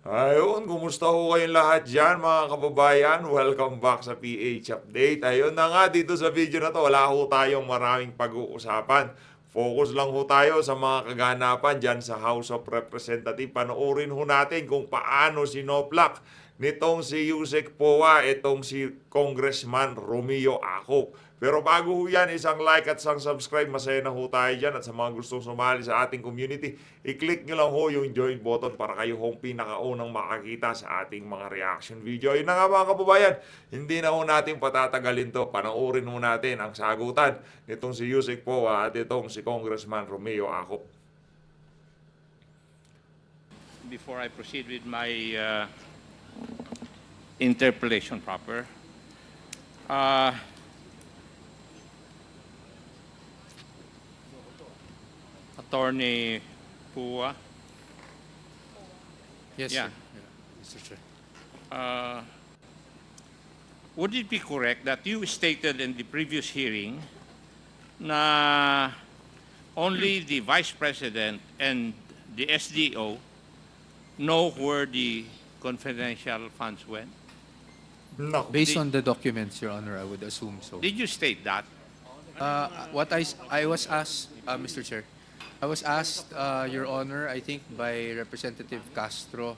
Ayun, kumusta ho kayong lahat dyan mga kababayan? Welcome back sa PH Update. Ayun na nga, dito sa video na to, wala ho tayong maraming pag-uusapan. Focus lang ho tayo sa mga kaganapan dyan sa House of Representatives. Panoorin ho natin kung paano sinoplak nitong si Yusek Poa, itong si Congressman Romeo Acop. Pero bago ho yan, isang like at isang subscribe, masaya na ho tayo dyan. At sa mga gustong sumali sa ating community, i-click nyo lang ho yung join button para kayo hong pinakaunang makakita sa ating mga reaction video. Yun na nga mga kababayan, hindi na ho natin patatagalin to. Panoorin ho natin ang sagutan nitong si Yusek Poa at itong si Congressman Romeo Acop. Before I proceed with my interpellation proper, Attorney Pua, Yes, Yeah. sir. Yeah, Mr. Chair. would it be correct that you stated in the previous hearing na only the Vice President and the SDO know where the confidential funds went? Naku. Based on the documents, Your Honor, I would assume so. Did you state that? I was asked, Mr. Chair, I was asked, Your Honor, I think by Representative Castro,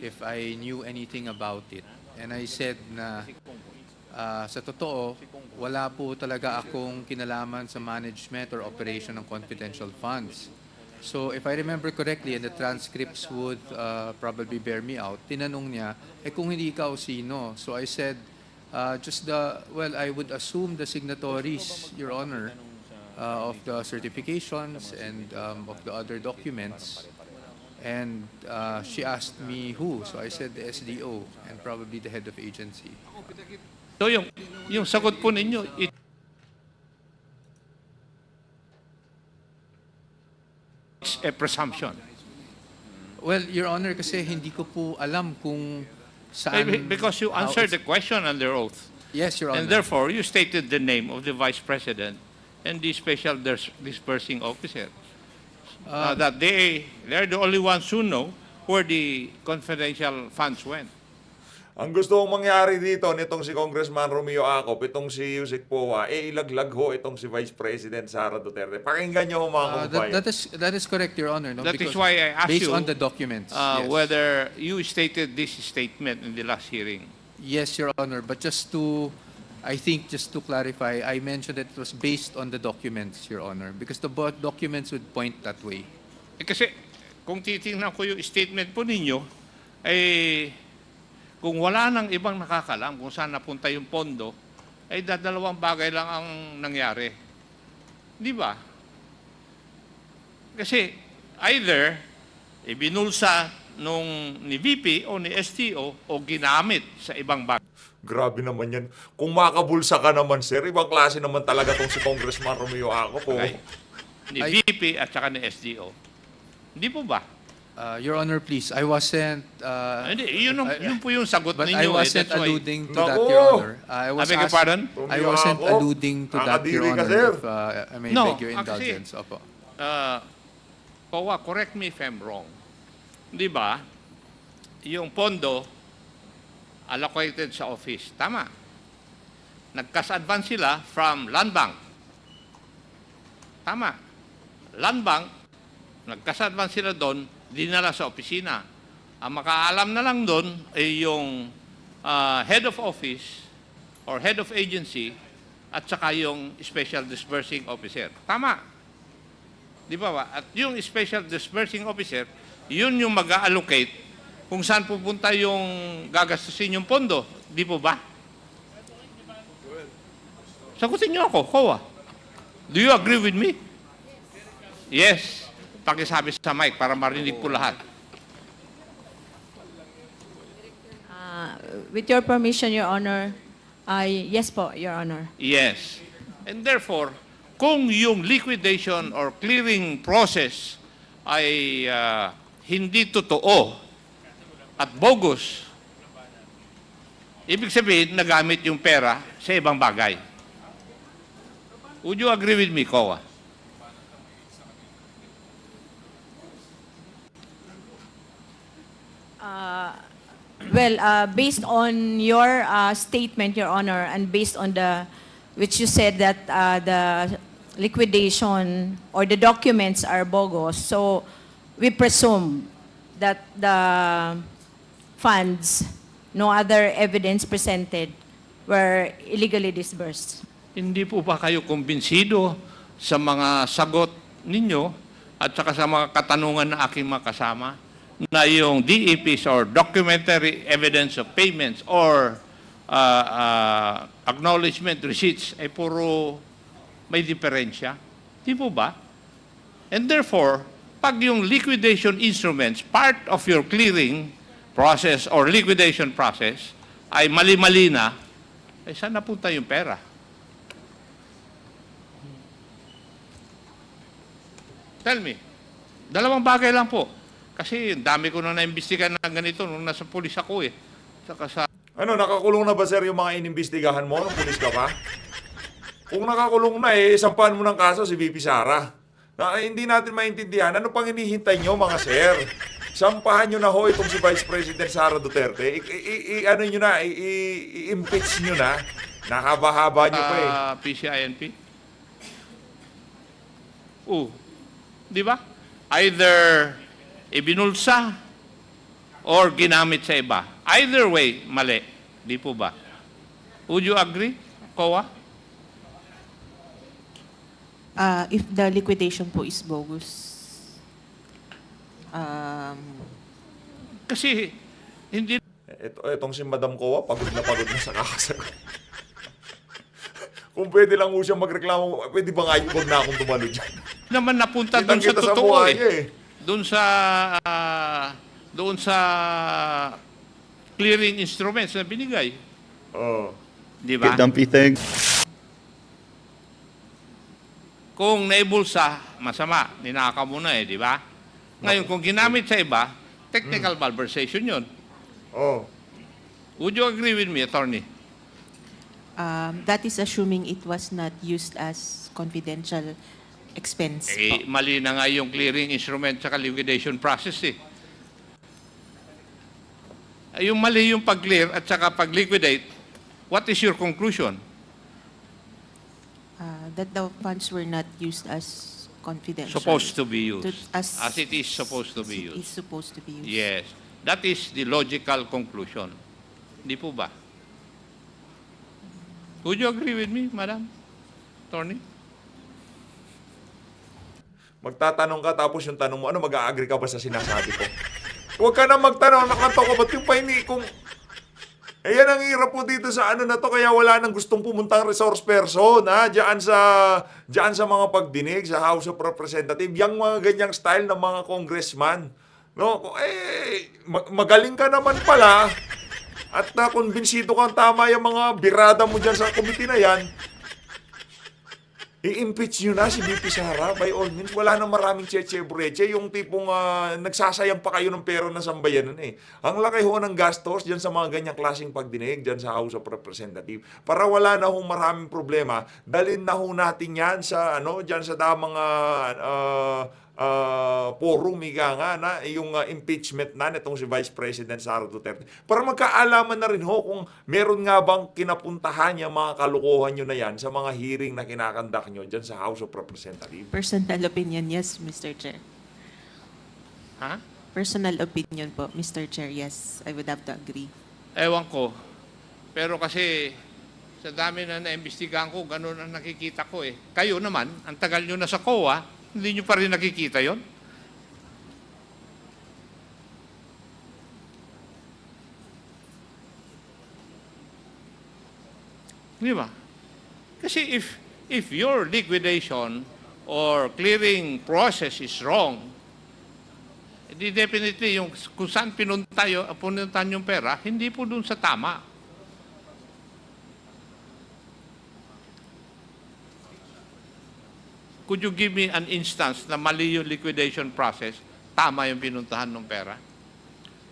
if I knew anything about it. And I said na sa totoo, wala po talaga akong kinalaman sa management or operation ng confidential funds. So if I remember correctly, and the transcripts would probably bear me out, tinanong niya, kung hindi ikaw sino? So I said, I would assume the signatories, Your Honor, of the certifications and of the other documents. And she asked me who, so I said the SDO and probably the head of agency. So yung sagot po ninyo, it's a presumption. Well, Your Honor, kasi hindi ko po alam kung saan... Because you how answered the it's- question under oath. Yes, Your Honor. And therefore, you stated the name of the Vice President and the Special Dispersing Officer. That they're the only ones who know where the confidential funds went. Ang gusto kong mangyari dito nitong si Congressman Romeo Acop, itong si Yusek Poa, ilaglag ho itong si Vice President Sara Duterte. Pakinggan nyo ho mga kababayan. That is correct, Your Honor. No? That is Because why I asked based you on the documents, yes. whether you stated this statement in the last hearing. Yes, Your Honor. But just to clarify, I mentioned that it was based on the documents, Your Honor, because the documents would point that way. Kasi kung titingnan ko yung statement po ninyo, kung wala nang ibang nakakalam kung saan napunta yung pondo, ay dadalawang bagay lang ang nangyari. Di ba? Kasi either ibinulsa nung ni VP o ni STO o ginamit sa ibang bagay. Grabe naman yan. Kung makabulsa ka naman, sir, ibang klase naman talaga tong si Congressman Romeo Acop. Ni VP at saka ni SDO. Hindi po ba? Your Honor, please, I wasn't... Hindi, yun po yung sagot But ninyo. I wasn't That's why- alluding to Naku! that, Your Honor. I was I beg your asked- pardon? I wasn't Romeo Acop, alluding to that, Your nakadiri ka, Honor, sir. if I may No, beg your actually- indulgence. Opo. Pawa, correct me if I'm wrong. Di ba? Yung pondo allocated sa office. Tama. Nag-cash advance sila from Land Bank. Tama. Land Bank, nag-cash advance sila doon, dinala sa opisina. Ang makaalam na lang doon ay yung head of office or head of agency at saka yung special disbursing officer. Tama. Di ba ba? At yung special disbursing officer, yun yung mag-allocate kung saan pupunta yung gagastusin yung pondo. Di po ba? Sagutin niyo ako, Kowa. Do you agree with me? Yes. Pakisabi sa mic para marinig po lahat. With your permission, Your Honor, yes po, Your Honor. Yes. And therefore, kung yung liquidation or clearing process ay hindi totoo at bogus, ibig sabihin, nagamit yung pera sa ibang bagay. Would you agree with me, Kowa? Well, based on your statement, Your Honor, and based on which you said that the liquidation or the documents are bogus, so we presume that the funds, no other evidence presented, were illegally disbursed. Hindi po ba kayo kumbinsido sa mga sagot ninyo at saka sa mga katanungan na aking makasama na yung DEPs or documentary evidence of payments or acknowledgement receipts ay puro may diferensya? Di po ba? And therefore, pag yung liquidation instruments, part of your clearing process or liquidation process, ay mali-mali na, ay saan napunta yung pera? Tell me. Dalawang bagay lang po. Kasi dami ko na naimbestigahan na ganito nung nasa pulis ako eh. Saka sa Ano, nakakulong na ba sir yung mga inimbestigahan mo nung pulis ka pa? Kung nakakulong na sampahan mo ng kaso si VP Sara. Hindi natin maintindihan. Ano pang hinihintay nyo mga sir? Sampahan nyo na ho itong si Vice President Sara Duterte. Ano nyo na, i-impeach nyo na. Nakahaba-haba nyo pa PCINP. Di ba? Either ibinulsa or ginamit sa iba. Either way, mali. Di po ba? Would you agree, COA? If the liquidation po is bogus, Kasi hindi Itong si Madam Kowa, pagod na sa kakasagot. Kung pwede lang ho siya magreklamo, pwede ba nga wag na akong tumalo dyan? naman napunta doon sa Kitang-kita sa totoo buhay eh. niya eh. Doon sa clearing instruments na binigay. Oh. Di ba? Dumpy thing. Kung naibulsa, masama. Ninaka mo na eh, di ba? Ngayon, kung ginamit sa iba, technical malversation yun. Oh. Would you agree with me, attorney? that is assuming it was not used as confidential expense po. Mali na nga yung clearing instrument sa liquidation process eh. Yung mali yung pag-clear at saka pag-liquidate, what is your conclusion? That the funds were not used as confidential. Supposed to be used. As As it is supposed to be It is used. supposed to be used. Yes. That is the logical conclusion. Hindi po ba? Would you agree with me, Madam Attorney? Magtatanong ka tapos yung tanong mo, ano, mag-a-agree ka ba sa sinasabi ko? Huwag ka na magtanong, nakanto ka ba't yung pahingi kung... Ayan ang hirap po dito sa ano na to, kaya wala nang gustong pumuntang resource person, ha? Diyan sa mga pagdinig, sa House of Representatives, yung mga ganyang style ng mga congressman. No? Magaling ka naman pala, at nakumbinsido kang tama yung mga birada mo dyan sa committee na yan, i-impeach nyo na si VP Sara, by all means. Wala nang maraming cheche-breche. Yung tipong nagsasayang pa kayo ng pera ng sambayanan eh. Ang laki ho ng gastos dyan sa mga ganyang klaseng pagdinig dyan sa House of Representatives. Para wala na ho maraming problema, dalhin na ho natin yan sa, dyan sa damang forum, ika nga, na yung impeachment na nitong si Vice President Sara Duterte. Para magkaalaman na rin ho kung meron nga bang kinapuntahan yung mga kalukuhan nyo na yan sa mga hearing na kinakandak nyo dyan sa House of Representatives. Personal opinion, yes, Mr. Chair. Ha? Personal opinion po, Mr. Chair, yes. I would have to agree. Ewan ko. Pero kasi sa dami na naimbestigahan ko, ganun ang nakikita ko eh. Kayo naman, ang tagal nyo na sa COA, hindi nyo pa rin nakikita yon? Di ba? Kasi if your liquidation or clearing process is wrong, di definitely yung kung saan pinuntan yung pera, hindi po dun sa tama. Could you give me an instance na mali yung liquidation process, tama yung pinuntahan ng pera?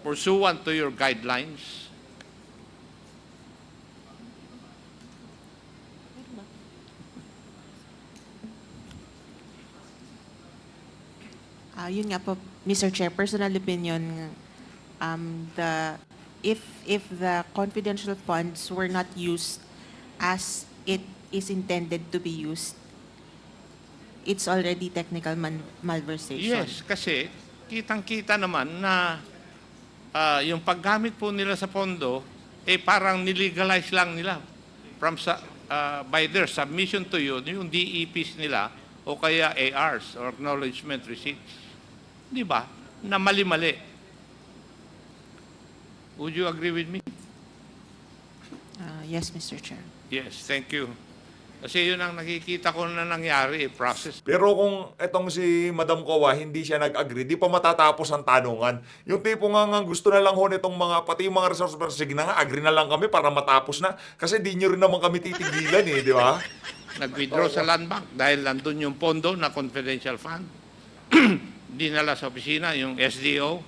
Pursuant to your guidelines? Yun nga po, Mr. Chair, personal opinion, the if the confidential funds were not used as it is intended to be used, it's already technical malversation. Yes, kasi kitang-kita naman na yung paggamit po nila sa pondo, parang nilegalize lang nila by their submission to you, yung DEPs nila o kaya ARs or acknowledgement receipts. Di ba? Na mali-mali. Would you agree with me? Yes, Mr. Chair. Yes, thank you. Kasi yun ang nakikita ko na nangyari, process. Pero kung etong si Madam Kowa hindi siya nag-agree, di pa matatapos ang tanungan. Yung tipo nga gusto na lang ho nitong pati yung mga resource persons, sige na nga, agree na lang kami para matapos na. Kasi di nyo rin naman kami titigilan di ba? Nag-withdraw sa land bank dahil nandun yung pondo na confidential fund. Dinala sa opisina yung SDO.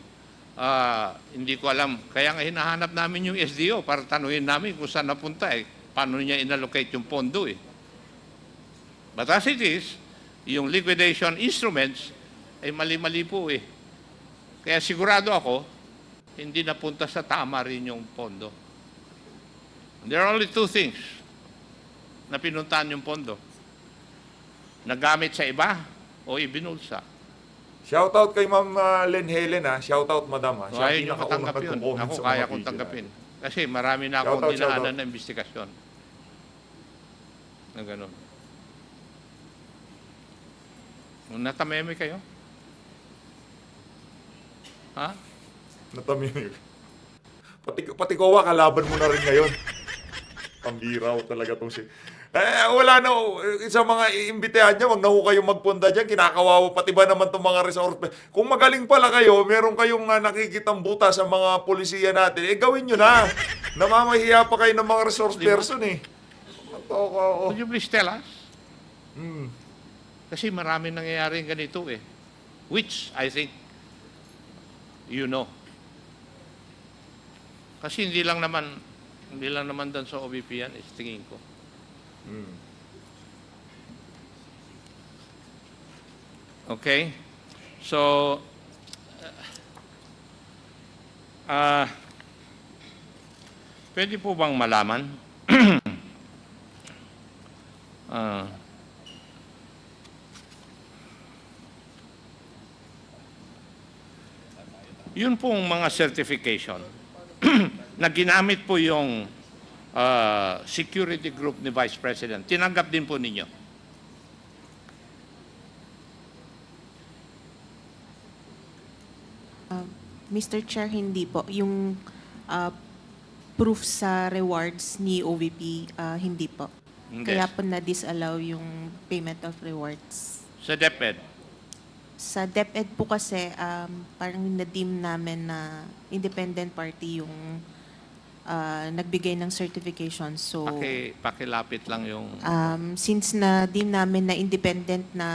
Hindi ko alam. Kaya nga hinahanap namin yung SDO para tanuhin namin kung saan napunta Paano niya inallocate yung pondo But as it is, yung liquidation instruments ay mali-mali po Kaya sigurado ako, hindi napunta sa tama rin yung pondo. There are only two things na pinuntahan yung pondo. Nagamit sa iba o ibinulsa. Shoutout kay Ma'am Len Helen Shoutout Madam So, ayaw nyo pinakaunang matanggap yun. nagko-comment Ako sa kaya mga kong video tanggapin. natin. Kasi marami na akong Shoutout, dinaanan shoutout. na investigasyon. Na gano'n. Natameme kayo? Ha? Natamimig. Pati Kowa, kalaban mo na rin ngayon. Pambiraw talaga tong si... wala na. Sa mga iimbitehan niya, wag na ho kayong magpunta dyan. Kinakawawa pati ba naman itong mga resource. Kung magaling pala kayo, meron kayong nakikitang buta sa mga polisiya natin, gawin nyo na. Namamahiya pa kayo ng mga resource person Could you please tell us? Kasi marami nangyayaring ganito Which, I think, you know. Kasi hindi lang naman doon sa OBP yan, tingin ko. Okay? So, pwede po bang malaman? Yun pong mga certification na ginamit po yung security group ni Vice President. Tinanggap din po ninyo. Mr. Chair, hindi po. Yung proof sa rewards ni OVP, hindi po. Hindi. Kaya po na-disallow yung payment of rewards. Sa DepEd. Sa DepEd po kasi, parang na-deem namin na independent party yung nagbigay ng certification. So, Pakilapit lang yung... since na-deem namin na independent na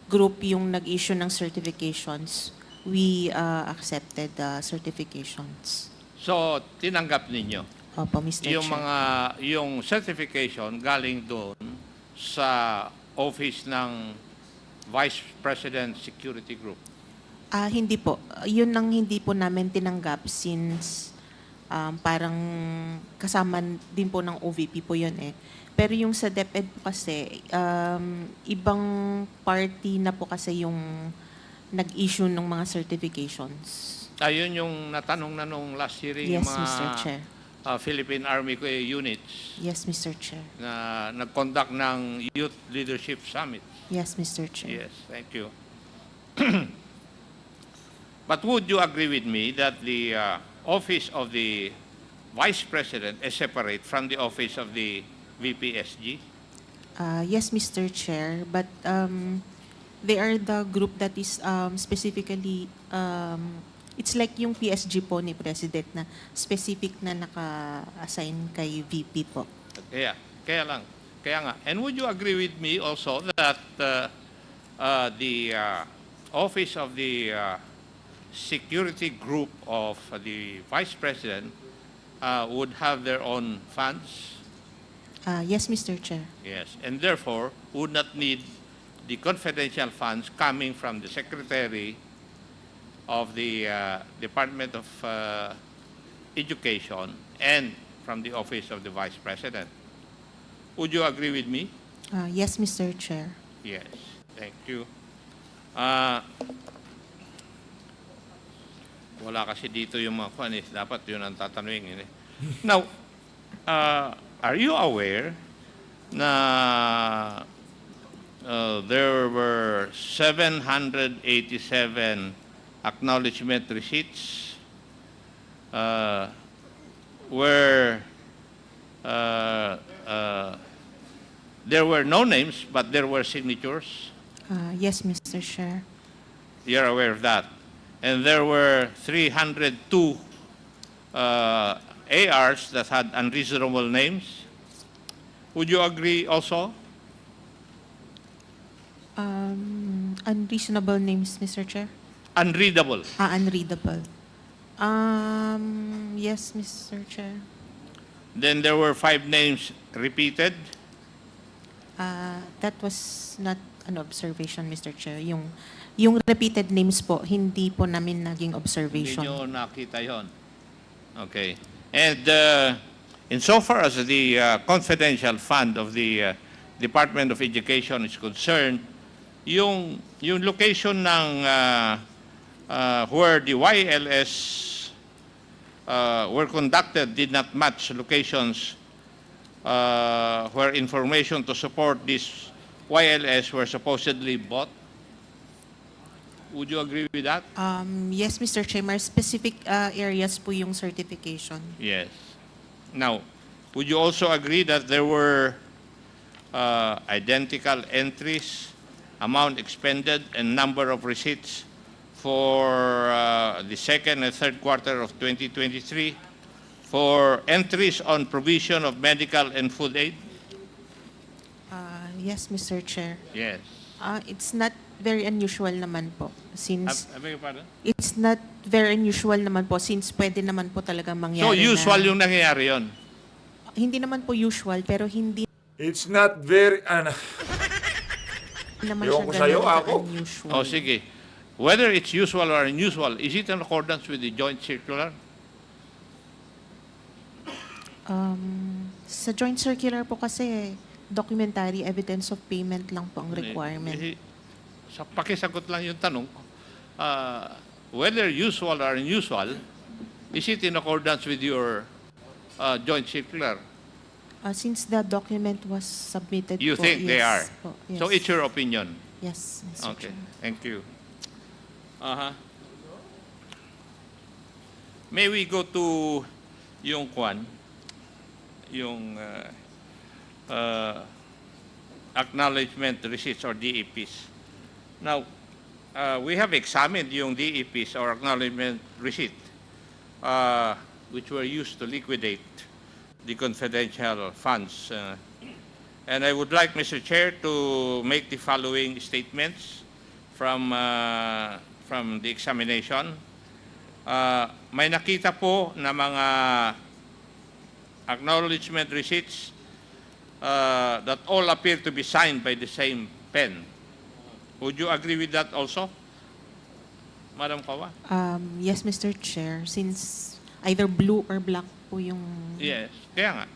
group yung nag-issue ng certifications, we accepted the certifications. So, tinanggap ninyo. Opo, Mr. Yung Chair. yung certification galing doon sa office ng Vice President Security Group. Hindi po. Yun ang hindi po namin tinanggap since parang kasama din po ng OVP po yun Pero yung sa DepEd po kasi, ibang party na po kasi yung nag-issue ng mga certifications. Ayun yung natanong na nung last hearing Yes, yung mga Mr. Chair. Philippine Army units Yes, Mr. Chair. na nag-conduct ng Youth Leadership Summit. Yes, Mr. Chair. Yes, thank you. But would you agree with me that the office of the Vice President is separate from the office of the VPSG? Yes, Mr. Chair, but they are the group that is specifically, it's like yung PSG po ni President na specific na naka-assign kay VP po. Kaya nga. And would you agree with me also that the office of the security group of the Vice President would have their own funds? Yes, Mr. Chair. Yes, and therefore would not need the confidential funds coming from the Secretary of the Department of Education and from the Office of the Vice President. Would you agree with me? Yes, Mr. Chair. Yes. Thank you. Wala kasi dito yung mga kwan eh. Dapat yun ang tatanungin eh. Now, are you aware na there were 787 acknowledgement receipts where there were no names but there were signatures? Yes, Mr. Chair. You're aware of that. And there were 302 ARs that had unreasonable names. Would you agree also? Unreasonable names, Mr. Chair. Unreadable. Unreadable. Yes, Mr. Chair. Then there were 5 names repeated. That was not an observation, Mr. Chair. Yung repeated names po, hindi po namin naging Hindi observation. nyo nakita yon. Okay. And insofar as the confidential fund of the Department of Education is concerned, yung location ng where the YLS were conducted did not match locations where information to support this YLS were supposedly bought. Would you agree with that? Yes, Mr. Chair. More specific areas po yung certification. Yes. Now, would you also agree that there were identical entries, amount expended, and number of receipts for the second and third quarter of 2023 for entries on provision of medical and food aid? Yes, Mr. Chair. Yes. It's not very unusual naman po since I beg your pardon? it's not very unusual naman po since pwede naman po talagang mangyari So, usual na, yung nangyayari yon. hindi naman po usual pero hindi It's not very, naman Ewan ko siya sa'yo, ganun ako. ka-unusual. O sige. Whether it's usual or unusual, is it in accordance with the joint circular? Sa joint circular po kasi documentary evidence of payment lang po ang requirement. Sa pakisagot lang yung tanong, whether usual or unusual, is it in accordance with your joint circular? Since the document was submitted You po, think yes they are? po, yes. So it's your opinion. Yes, Mr. Okay, Chair. thank you. May we go to yung kwan, yung acknowledgement receipts or DEPs. Now, we have examined yung DEPs or acknowledgement receipt, which were used to liquidate the confidential funds. And I would like, Mr. Chair, to make the following statements from the examination. May nakita po na mga acknowledgement receipts that all appear to be signed by the same pen. Would you agree with that also, Madam Kawa? Yes, Mr. Chair. Since either blue or black po yung... Yes, kaya nga.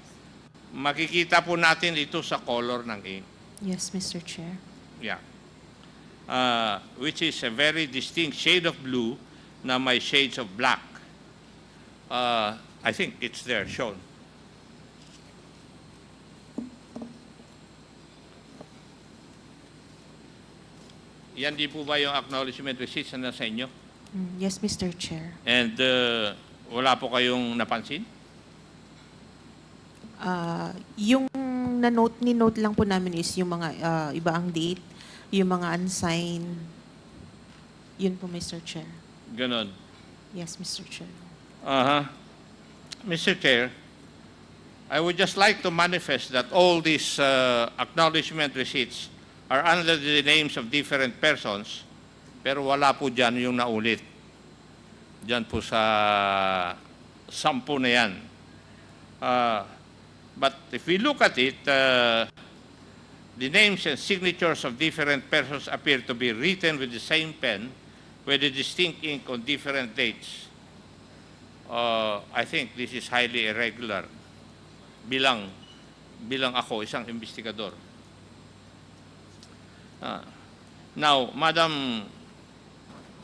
Makikita po natin ito sa color ng ink. Yes, Mr. Chair. Yeah. Which is a very distinct shade of blue na may shades of black. I think it's there, shown. Yan di po ba yung acknowledgement receipts na nasa inyo? Yes, Mr. Chair. And wala po kayong napansin? Yung ni-note lang po namin is yung mga iba ang date, yung mga unsigned. Yun po, Mr. Chair. Ganon. Yes, Mr. Chair. Mr. Chair, I would just like to manifest that all these acknowledgement receipts are under the names of different persons, pero wala po dyan yung naulit. Dyan po sa 10 na yan. But if we look at it, the names and signatures of different persons appear to be written with the same pen with a distinct ink on different dates, I think this is highly irregular bilang ako isang investigador. Now, Madam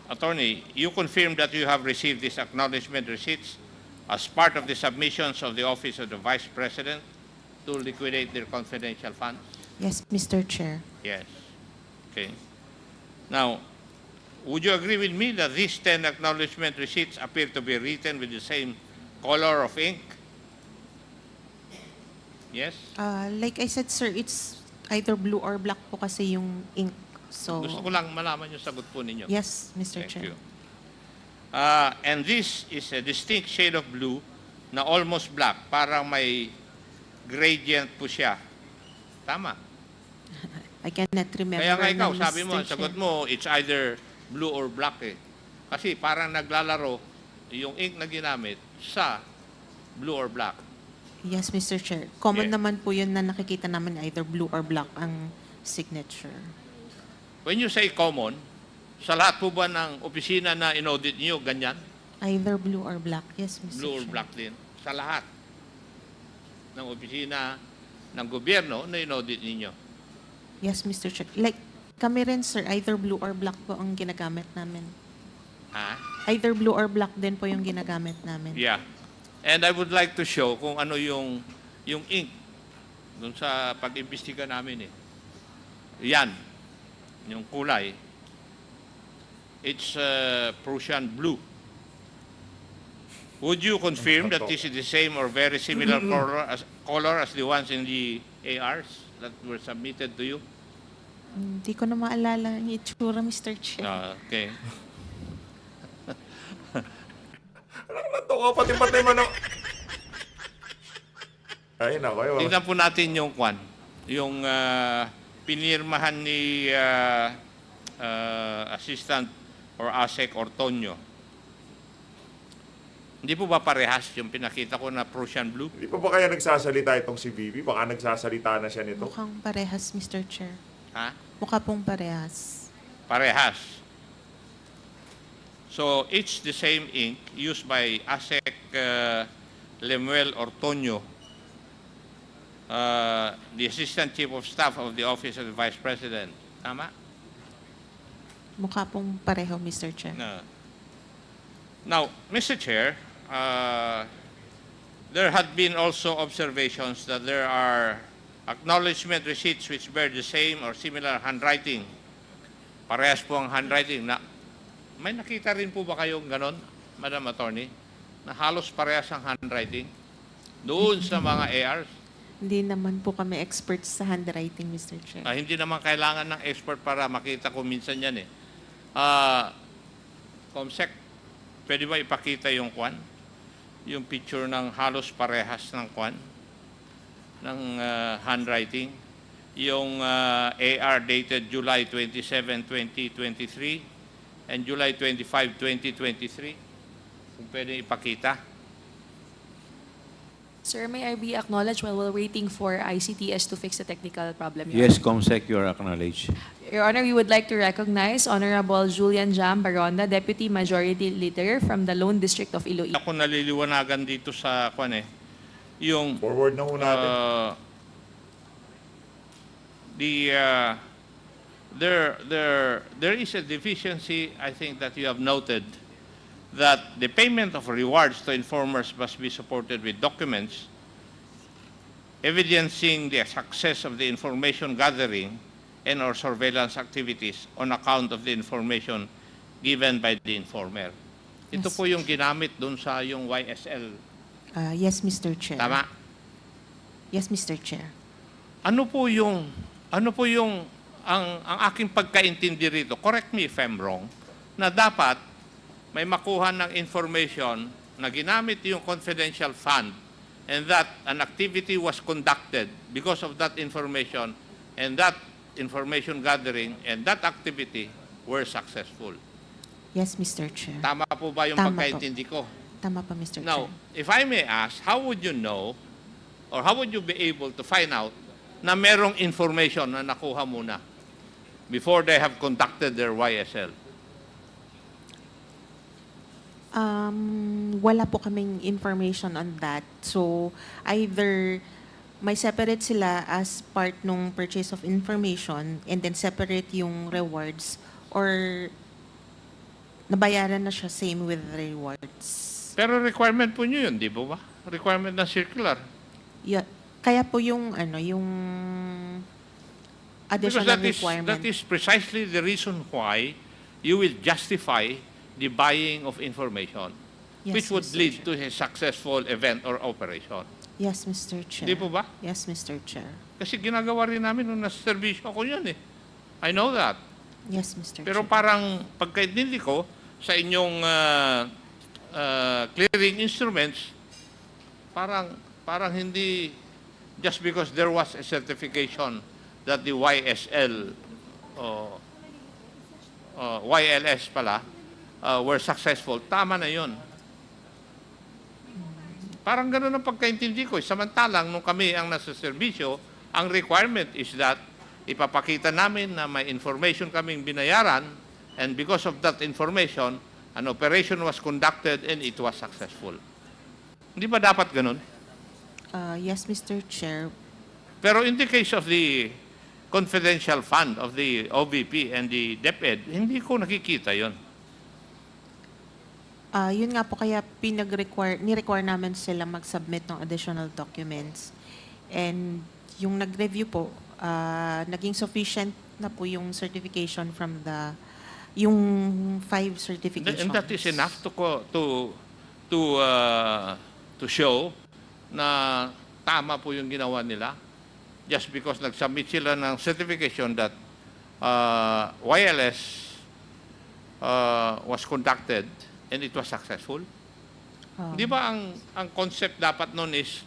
Attorney, you confirm that you have received these acknowledgement receipts as part of the submissions of the Office of the Vice President to liquidate their confidential funds? Yes, Mr. Chair. Yes. Okay. Now, would you agree with me that these 10 acknowledgement receipts appear to be written with the same color of ink? Yes? Like I said, sir, it's either blue or black po kasi yung ink. So, Gusto ko lang malaman yung sagot po ninyo. yes, Mr. Thank Chair. you. And this is a distinct shade of blue na almost black. Parang may gradient po siya. Tama. I cannot remember. Kaya nga ikaw, na, sabi mo, Mr. ang sagot Chair. mo, it's either blue or black eh. Kasi parang naglalaro yung ink na ginamit sa blue or black. Yes, Mr. Chair. Common Yeah. naman po yun na nakikita namin either blue or black ang signature. When you say common, sa lahat po ba ng opisina na inaudit niyo, ganyan? Either blue or black. Yes, Mr. Blue or Chair. black din? Sa lahat ng opisina ng gobyerno na inaudit ninyo? Yes, Mr. Chair. Like, kami rin, sir, either blue or black po ang ginagamit namin. Ha? Either blue or black din po yung ginagamit namin. Yeah. And I would like to show kung ano yung ink dun sa pag-imbestiga namin eh. Yan. Yung kulay. It's Prussian blue. Would you confirm that this is the same or very similar color as the ones in the ARs that were submitted to you? Hindi ko na maalala yung itsura, Mr. Chair. Okay. Ito ka pati mo no. Ay, nako. Tingnan po natin yung yung pinirmahan ni Assistant or ASEC Ortonio. Hindi po ba parehas yung pinakita ko na Prussian blue? Hindi pa ba kaya nagsasalita itong si Vivi? Baka nagsasalita na siya nito. Mukhang parehas, Mr. Chair. Ha? Mukha pong parehas. Parehas. So, it's the same ink used by ASEC Lemuel Ortonio, the Assistant Chief of Staff of the Office of the Vice President. Tama? Mukha pong pareho, Mr. Chair. No. Now, Mr. Chair, there had been also observations that there are acknowledgement receipts which bear the same or similar handwriting. Parehas po ang handwriting. May nakita rin po ba kayong ganon, Madam Attorney, na halos parehas ang handwriting doon sa mga ARs? Hindi naman po kami experts sa handwriting, Mr. Chair. Hindi naman kailangan ng expert para makita ko minsan yan eh. Comsec, pwede ba ipakita yung yung picture ng halos parehas ng ng handwriting? Yung AR dated July 27, 2023 and July 25, 2023. Kung pwede ipakita. Sir, may I be acknowledged while we're waiting for ICTS to fix the technical problem? Yes, Comsec, you are acknowledged. Your Honor, we would like to recognize Honorable Julian Jam Baronda, Deputy Majority Leader from the Lone District of Iloilo. Ako naliliwanagan dito sa yung Forward na ho natin. There is a deficiency, I think, that you have noted, that the payment of rewards to informers must be supported with documents evidencing the success of the information gathering and or surveillance activities on account of the information given by the informer. Ito Yes. po yung ginamit dun sa yung YSL. Yes, Mr. Chair. Tama? Yes, Mr. Chair. Ano po yung ang aking pagkaintindi rito, correct me if I'm wrong, na dapat may makuha ng information na ginamit yung confidential fund and that an activity was conducted because of that information and that information gathering and that activity were successful. Yes, Mr. Chair. Tama po ba yung Tama po. pagkaintindi ko? Tama pa, Mr. Now, Chair. if I may ask, how would you know or how would you be able to find out na merong information na nakuha muna before they have conducted their YSL? Wala po kaming information on that. So, either may separate sila as part nung purchase of information and then separate yung rewards, or nabayaran na siya same with rewards. Pero requirement po nyo yun, di ba? Requirement ng circular. Yeah. Kaya po yung yung Because additional that requirement. is precisely the reason why you will justify the buying of information, Yes, which would Mr. lead Chair. to a successful event or operation. Yes, Mr. Chair. Di po ba? Yes, Mr. Chair. Kasi ginagawa rin namin nung nasa servisyo ako yun eh. I know that. Yes, Mr. Pero Chair. parang pagkaintindi ko sa inyong clearing instruments, parang hindi, just because there was a certification that the YSL YLS pala were successful, tama na yun. Parang ganun ang pagkaintindi ko. Samantalang nung kami ang nasa serbisyo, ang requirement is that ipapakita namin na may information kaming binayaran, and because of that information, an operation was conducted and it was successful. Hindi ba dapat ganun? Yes, Mr. Chair. Pero in the case of the confidential fund of the OVP and the DepEd, hindi ko nakikita yon. Yun nga po, kaya ni-require namin sila mag-submit ng additional documents. And yung nag-review po, naging sufficient na po yung certification from yung 5 certifications. And that is enough to show na tama po yung ginawa nila, just because nag-submit sila ng certification that YLS was conducted and it was successful. Di ba ang concept dapat nun is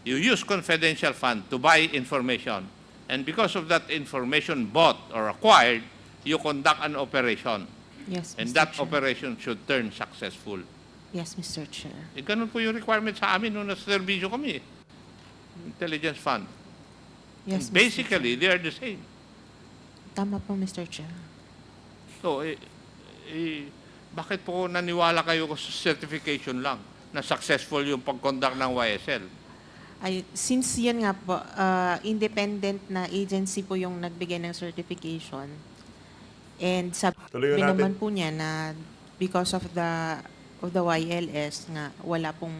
you use confidential fund to buy information, and because of that information bought or acquired, you conduct an operation, Yes, and Mr. that Chair. operation should turn successful. Yes, Mr. Chair. Ganun po yung requirement sa amin nung nasa serbisyo kami. Intelligence fund. Yes, And basically, they are the same. Tama po, Mr. Chair. So, bakit po naniwala kayo sa certification lang na successful yung pag-conduct ng YSL? Since yan nga po, independent na agency po yung nagbigay ng certification, and sabi Tuloy natin. naman po niya na because of the YLS nga, wala pong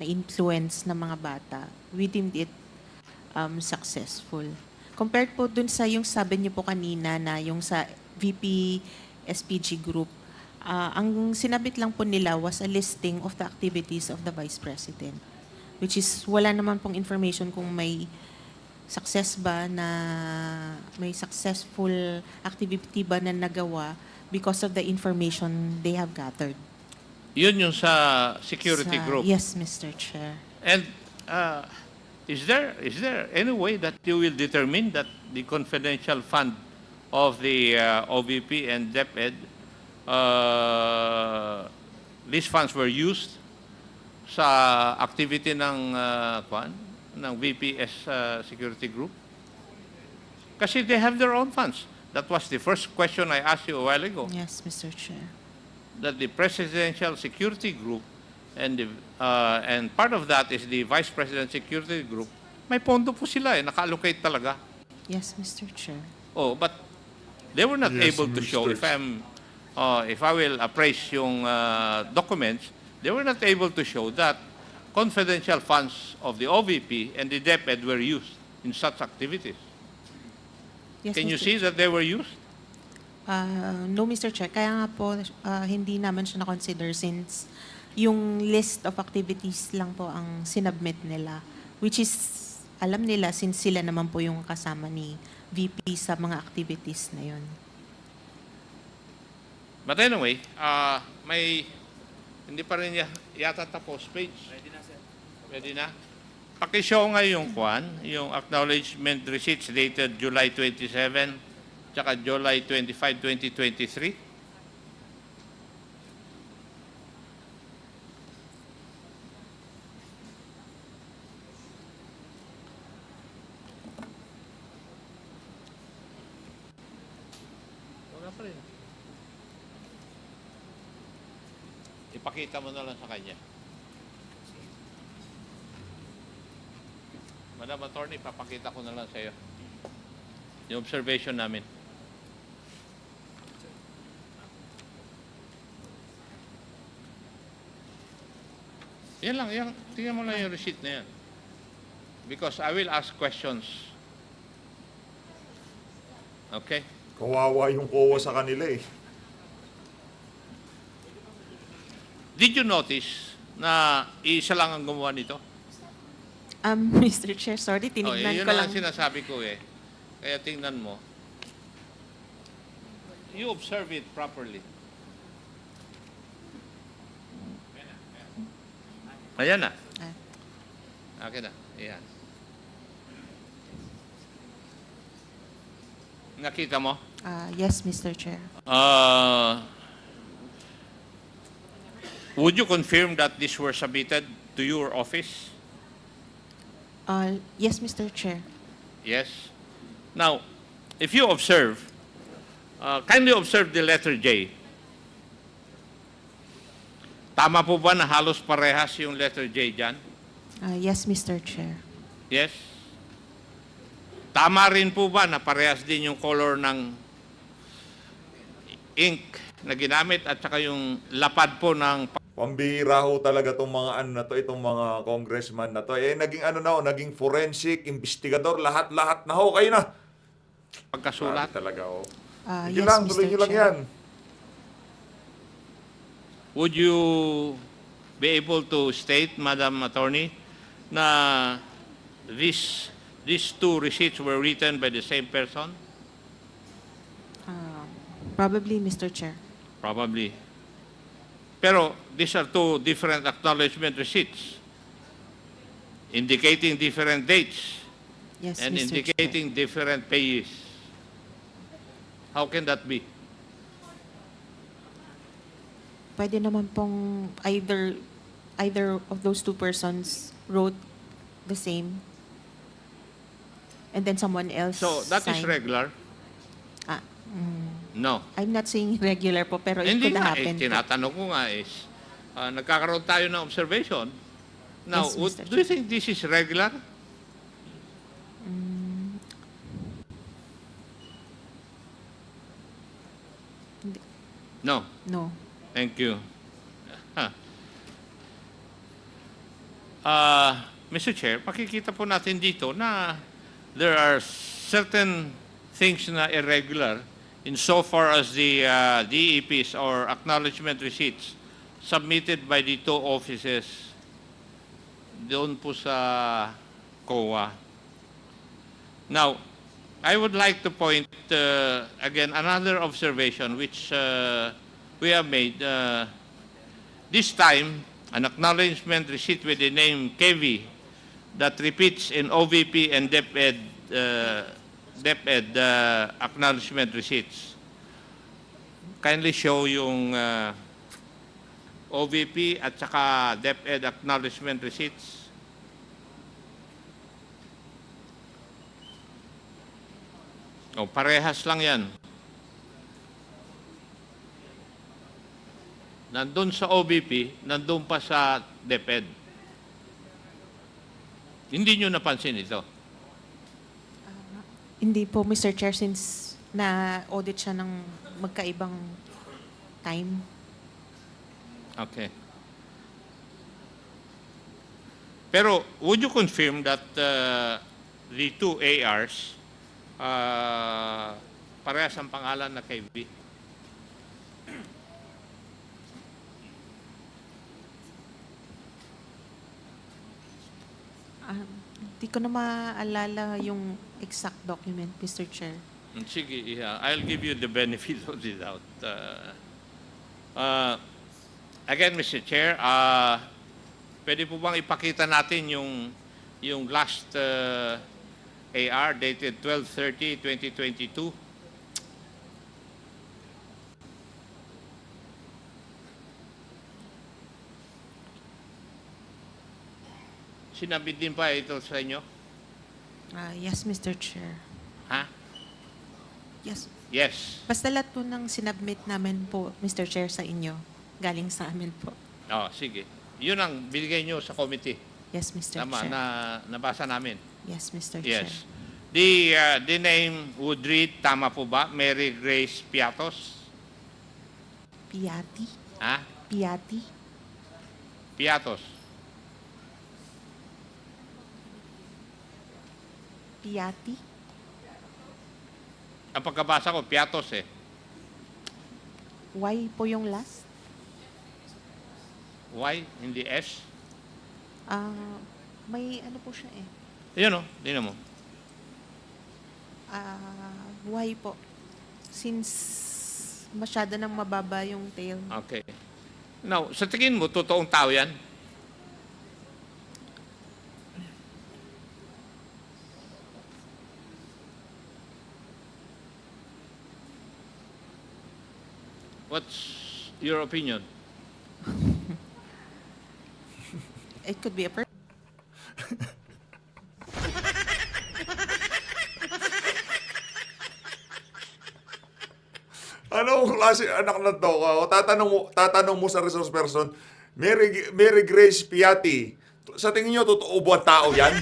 na-influence ng mga bata, we deemed it successful. Compared po dun sa yung sabi niyo po kanina na yung sa VP SPG group, ang sinabit lang po nila was a listing of the activities of the Vice President, which is wala naman pong information kung may success ba, na may successful activity ba na nagawa because of the information they have gathered. Yun yung sa security group. Yes, Mr. Chair. And is there any way that you will determine that the confidential fund of the OVP and DepEd, these funds were used sa activity ng ng VPS security group? Kasi they have their own funds. That was the first question I asked you a while ago. Yes, Mr. Chair. That the Presidential Security Group and part of that is the Vice President Security Group, may pondo po sila naka-allocate talaga. Yes, Mr. Chair. Oh, but they were not Yes, able to show, Mr. if I will appraise yung documents, they were not able to show that confidential funds of the OVP and the DepEd were used in such activities. Yes, Can you Mr. see that they were used? No, Mr. Chair. Kaya nga po, hindi naman siya na-consider since yung list of activities lang po ang sinubmit nila, which is, alam nila since sila naman po yung kasama ni VP sa mga activities na yun. But anyway, hindi pa rin yata tapos page. Ready na, sir. Ready na? Pakishow nga yung yung acknowledgement receipts dated July 27, tsaka July 25, 2023. Pakita mo na lang sa kanya. Madam Attorney, papakita ko na lang sa iyo yung observation namin. Yan lang, yan. Tingnan mo lang yung receipt na yan. Because I will ask questions. Okay? Kawawa yung kowa sa kanila eh. Did you notice na isa lang ang gumawa nito? Mr. Chair, sorry, Yun tinignan ko lang. ang sinasabi ko eh. Kaya tingnan mo. You observe it properly. Ayan na. Okay na. Ayan. Nakita mo? Yes, Mr. Chair. Would you confirm that these were submitted to your office? Yes, Mr. Chair. Yes. Now, if you observe, kindly observe the letter J. Tama po ba na halos parehas yung letter J dyan? Yes, Mr. Chair. Yes? Tama rin po ba na parehas din yung color ng ink na ginamit at saka yung lapad po ng Pambihira ho talaga itong mga ano na to, itong mga congressman na to. Naging ano na ho, naging forensic, investigador, lahat-lahat na ho, kayo na. pagkasulat? Grabe talaga ho. Sige Yes, lang, Mr. tuloy nyo lang Chair. yan. Would you be able to state, Madam Attorney, na these two receipts were written by the same person? Probably, Mr. Chair. Probably. Pero these are two different acknowledgement receipts indicating different dates Yes, and Mr. indicating different payees. How can that be? Chair. Pwede naman pong either of those two persons wrote the same and then someone else So that is signed. regular? No. I'm not saying regular po, pero it Hindi could nga, happen po. tinatanong ko nga is, nagkakaroon tayo ng observation. Now, Yes, Mr. do you think this is regular? No. No. Thank you. Mr. Chair, makikita po natin dito na there are certain things na irregular insofar as the DEPs or acknowledgement receipts submitted by the two offices doon po sa COA. Now, I would like to point again another observation which we have made. This time, an acknowledgement receipt with the name KV that repeats in OVP and DepEd acknowledgement receipts. Kindly show yung OVP at saka DepEd acknowledgement receipts. O, parehas lang yan. Nandun sa OVP, nandun pa sa DepEd. Hindi nyo napansin ito. Hindi po, Mr. Chair, since na-audit siya ng magkaibang time. Okay. Pero would you confirm that the two ARs parehas ang pangalan na KV? Hindi ko na maalala yung exact document, Mr. Chair. Sige, yeah, I'll give you the benefit of the doubt. Again, Mr. Chair, pwede po bang ipakita natin yung last AR dated 12/30/2022? Sinabit din pa ito sa inyo? Yes, Mr. Chair. Ha? Yes. Yes. Basta lahat po ng sinubmit namin po, Mr. Chair, sa inyo, galing sa amin po. Oh, sige. Yun ang binigay nyo sa committee. Yes, Mr. Tama, Chair. na nabasa namin. Yes, Mr. Chair. Yes. The name would read, tama po ba? Mary Grace Piatos? Piati? Ha? Piati? Piatos. Piati? Ang pagkabasa ko, Piatos eh. Y po yung last? Y, hindi S. May ano po siya eh. Ayun o, tingnan mo. Y po. Since masyado nang mababa yung tail. Okay. Now, sa tingin mo, totoong tao yan? What's your opinion? It could be a person. Anong klase anak na to? Tatanong mo sa resource person, Mary Grace Piatti, sa tingin nyo, totoo ba tao yan?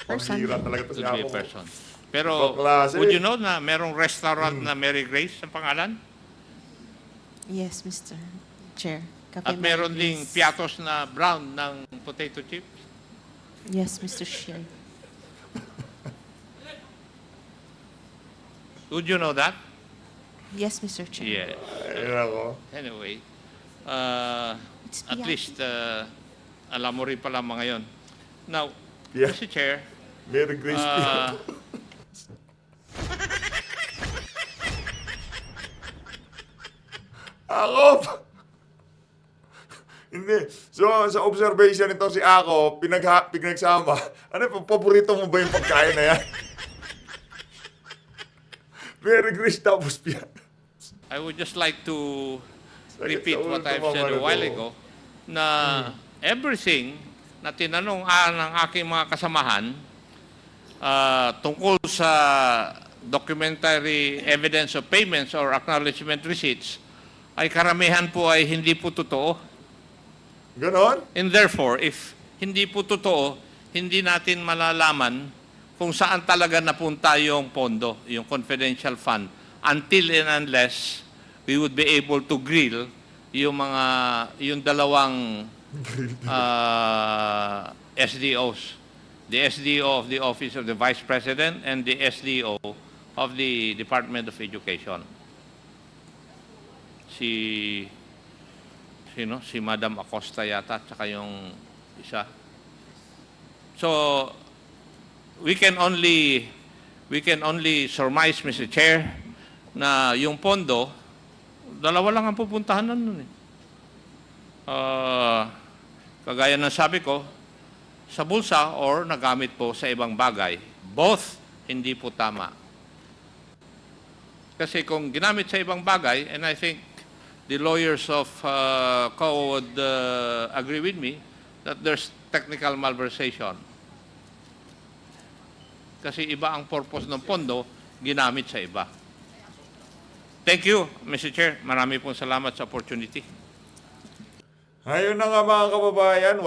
Person. Pambira talaga to Could siya be a ako. person. Pero, Ibang klase. would you know na merong restaurant na Mary Grace ang pangalan? Yes, Mr. Chair. Cafe At meron Mary ding Grace. piatos na brown ng potato chips? Yes, Mr. Chair. Would you know that? Yes, Mr. Chair. Yes. Ayun ako. Anyway, It's at Piatti. least alam mo rin pala mga yon. Now, Yeah. Mr. Chair, Mary Grace Piatti. Acop! Hindi. So, sa observation nito si Acop, pinagsama. Ano, paborito mo ba yung pagkain na yan? Mary Grace tapos Piatti. I would just like to repeat sa what ulo I've tumama said na a while to. ago, na everything na tinanong ng aking mga kasamahan tungkol sa documentary evidence of payments or acknowledgement receipts ay karamihan po ay hindi po totoo. Ganon? And therefore, if hindi po totoo, hindi natin malalaman kung saan talaga napunta yung pondo, yung confidential fund, until and unless we would be able to grill yung dalawang SDOs. The SDO of the Office of the Vice President and the SDO of the Department of Education. Si Madam Acosta yata, tsaka yung isa. So, we can only surmise, Mr. Chair, na yung pondo, dalawa lang ang pupuntahan nun. Kagaya ng sabi ko, sa bulsa or nagamit po sa ibang bagay. Both hindi po tama. Kasi kung ginamit sa ibang bagay, and I think the lawyers of COA would agree with me that there's technical malversation. Kasi iba ang purpose ng pondo, ginamit sa iba. Thank you, Mr. Chair. Marami pong salamat sa opportunity. Ayun na nga mga kababayan,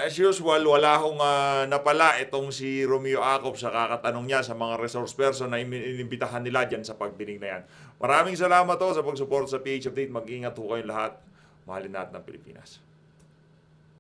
as usual, wala akong napala itong si Romeo Acop sa kakatanong niya sa mga resource person na inimbitahan nila dyan sa pagdinig na yan. Maraming salamat sa pag-support sa PH Update. Mag-ingat ho kayong lahat. Mahalin natin ang Pilipinas.